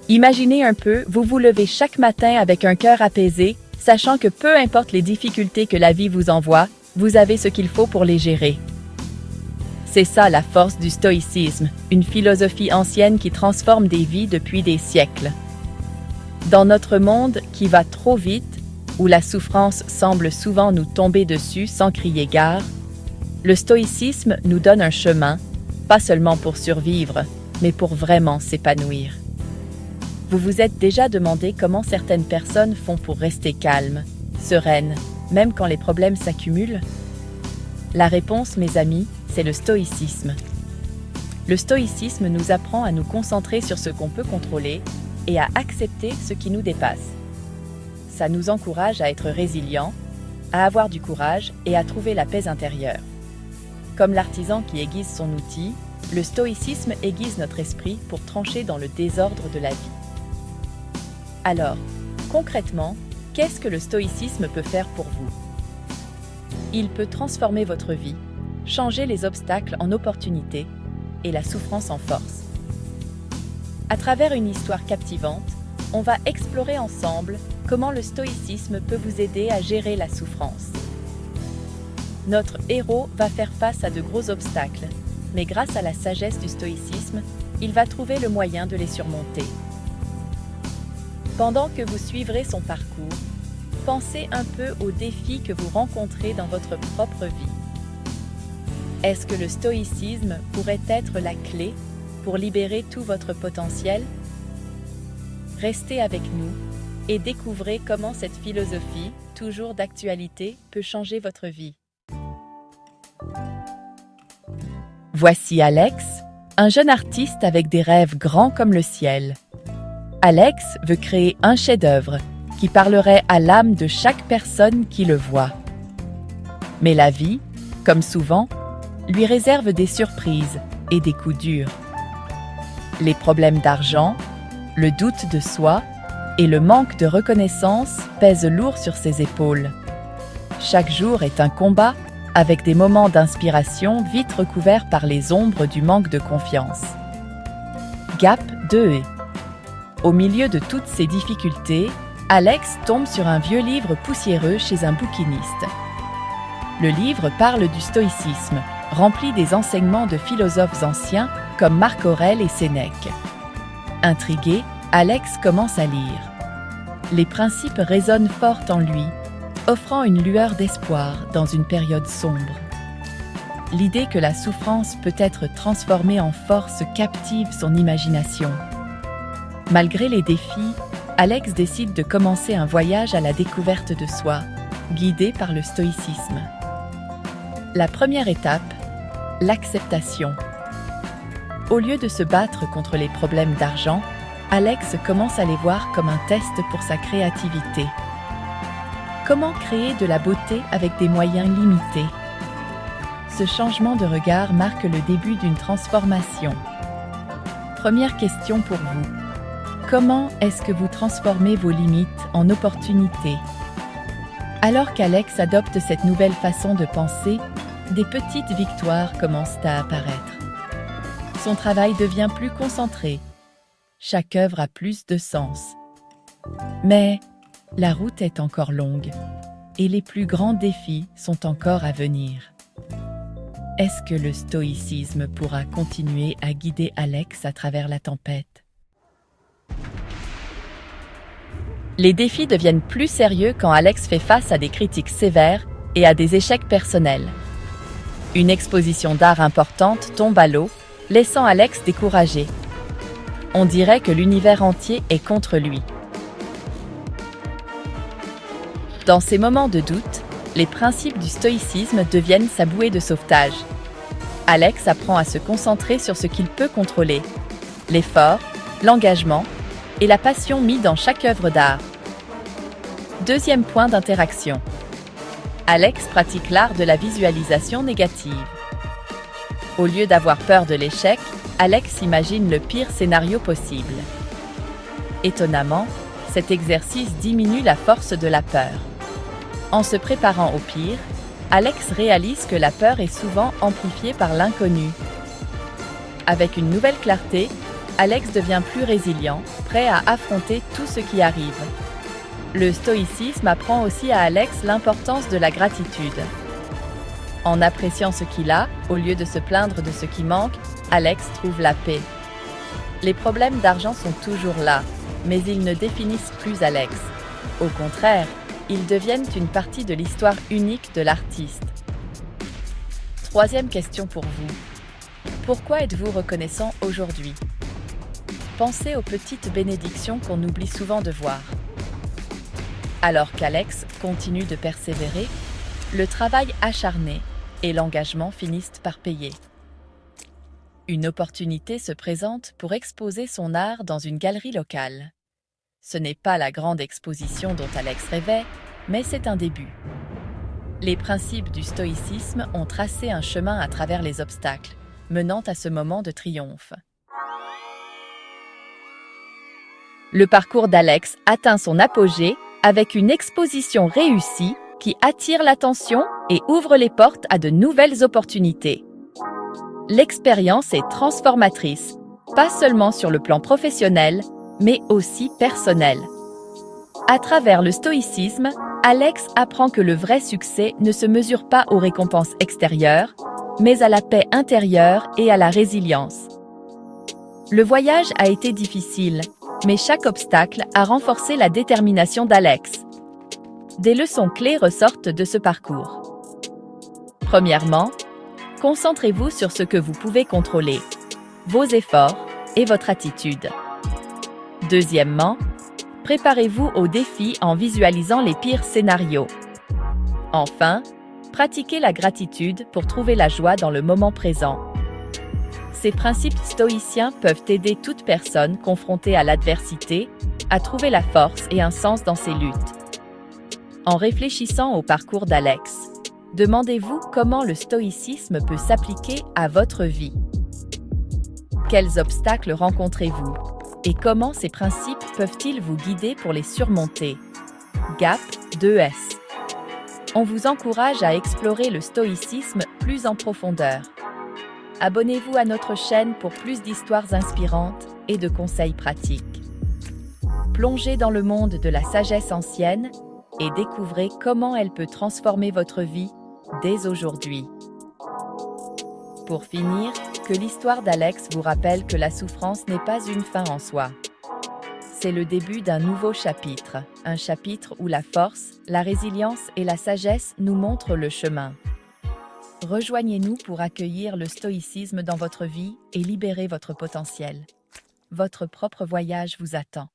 Imaginez un peu, vous vous levez chaque matin avec un cœur apaisé, sachant que peu importe les difficultés que la vie vous envoie, vous avez ce qu'il faut pour les gérer. C'est ça la force du stoïcisme, une philosophie ancienne qui transforme des vies depuis des siècles. Dans notre monde qui va trop vite, où la souffrance semble souvent nous tomber dessus sans crier gare, le stoïcisme nous donne un chemin, pas seulement pour survivre, mais pour vraiment s'épanouir. Vous vous êtes déjà demandé comment certaines personnes font pour rester calmes, sereines, même quand les problèmes s'accumulent? La réponse, mes amis, c'est le stoïcisme. Le stoïcisme nous apprend à nous concentrer sur ce qu'on peut contrôler et à accepter ce qui nous dépasse. Ça nous encourage à être résilients, à avoir du courage et à trouver la paix intérieure. Comme l'artisan qui aiguise son outil, le stoïcisme aiguise notre esprit pour trancher dans le désordre de la vie. Alors, concrètement, qu'est-ce que le stoïcisme peut faire pour vous? Il peut transformer votre vie, changer les obstacles en opportunités et la souffrance en force. À travers une histoire captivante, on va explorer ensemble comment le stoïcisme peut vous aider à gérer la souffrance. Notre héros va faire face à de gros obstacles, mais grâce à la sagesse du stoïcisme, il va trouver le moyen de les surmonter. Pendant que vous suivrez son parcours, pensez un peu aux défis que vous rencontrez dans votre propre vie. Est-ce que le stoïcisme pourrait être la clé pour libérer tout votre potentiel? Restez avec nous et découvrez comment cette philosophie, toujours d'actualité, peut changer votre vie. Voici Alex, un jeune artiste avec des rêves grands comme le ciel. Alex veut créer un chef-d'œuvre qui parlerait à l'âme de chaque personne qui le voit. Mais la vie, comme souvent, lui réserve des surprises et des coups durs. Les problèmes d'argent, le doute de soi et le manque de reconnaissance pèsent lourd sur ses épaules. Chaque jour est un combat avec des moments d'inspiration vite recouverts par les ombres du manque de confiance. Gap 2. Au milieu de toutes ces difficultés, Alex tombe sur un vieux livre poussiéreux chez un bouquiniste. Le livre parle du stoïcisme, rempli des enseignements de philosophes anciens comme Marc Aurèle et Sénèque. Intrigué, Alex commence à lire. Les principes résonnent fort en lui, offrant une lueur d'espoir dans une période sombre. L'idée que la souffrance peut être transformée en force captive son imagination. Malgré les défis, Alex décide de commencer un voyage à la découverte de soi, guidé par le stoïcisme. La première étape, l'acceptation. Au lieu de se battre contre les problèmes d'argent, Alex commence à les voir comme un test pour sa créativité. Comment créer de la beauté avec des moyens limités? Ce changement de regard marque le début d'une transformation. Première question pour vous. Comment est-ce que vous transformez vos limites en opportunités? Alors qu'Alex adopte cette nouvelle façon de penser, des petites victoires commencent à apparaître. Son travail devient plus concentré. Chaque œuvre a plus de sens. Mais la route est encore longue et les plus grands défis sont encore à venir. Est-ce que le stoïcisme pourra continuer à guider Alex à travers la tempête? Les défis deviennent plus sérieux quand Alex fait face à des critiques sévères et à des échecs personnels. Une exposition d'art importante tombe à l'eau, laissant Alex découragé. On dirait que l'univers entier est contre lui. Dans ces moments de doute, les principes du stoïcisme deviennent sa bouée de sauvetage. Alex apprend à se concentrer sur ce qu'il peut contrôler, l'effort, l'engagement et la passion mis dans chaque œuvre d'art. Deuxième point d'interaction. Alex pratique l'art de la visualisation négative. Au lieu d'avoir peur de l'échec, Alex imagine le pire scénario possible. Étonnamment, cet exercice diminue la force de la peur. En se préparant au pire, Alex réalise que la peur est souvent amplifiée par l'inconnu. Avec une nouvelle clarté, Alex devient plus résilient, prêt à affronter tout ce qui arrive. Le stoïcisme apprend aussi à Alex l'importance de la gratitude. En appréciant ce qu'il a, au lieu de se plaindre de ce qui manque, Alex trouve la paix. Les problèmes d'argent sont toujours là, mais ils ne définissent plus Alex. Au contraire, ils deviennent une partie de l'histoire unique de l'artiste. Troisième question pour vous. Pourquoi êtes-vous reconnaissant aujourd'hui? Pensez aux petites bénédictions qu'on oublie souvent de voir. Alors qu'Alex continue de persévérer, le travail acharné et l'engagement finissent par payer. Une opportunité se présente pour exposer son art dans une galerie locale. Ce n'est pas la grande exposition dont Alex rêvait, mais c'est un début. Les principes du stoïcisme ont tracé un chemin à travers les obstacles, menant à ce moment de triomphe. Le parcours d'Alex atteint son apogée avec une exposition réussie qui attire l'attention et ouvre les portes à de nouvelles opportunités. L'expérience est transformatrice, pas seulement sur le plan professionnel, mais aussi personnel. À travers le stoïcisme, Alex apprend que le vrai succès ne se mesure pas aux récompenses extérieures, mais à la paix intérieure et à la résilience. Le voyage a été difficile, mais chaque obstacle a renforcé la détermination d'Alex. Des leçons clés ressortent de ce parcours. Premièrement, concentrez-vous sur ce que vous pouvez contrôler, vos efforts et votre attitude. Deuxièmement, préparez-vous aux défis en visualisant les pires scénarios. Enfin, pratiquez la gratitude pour trouver la joie dans le moment présent. Ces principes stoïciens peuvent aider toute personne confrontée à l'adversité à trouver la force et un sens dans ses luttes. En réfléchissant au parcours d'Alex, demandez-vous comment le stoïcisme peut s'appliquer à votre vie. Quels obstacles rencontrez-vous et comment ces principes peuvent-ils vous guider pour les surmonter? GAP 2S. On vous encourage à explorer le stoïcisme plus en profondeur. Abonnez-vous à notre chaîne pour plus d'histoires inspirantes et de conseils pratiques. Plongez dans le monde de la sagesse ancienne et découvrez comment elle peut transformer votre vie dès aujourd'hui. Pour finir, que l'histoire d'Alex vous rappelle que la souffrance n'est pas une fin en soi. C'est le début d'un nouveau chapitre, un chapitre où la force, la résilience et la sagesse nous montrent le chemin. Rejoignez-nous pour accueillir le stoïcisme dans votre vie et libérer votre potentiel. Votre propre voyage vous attend.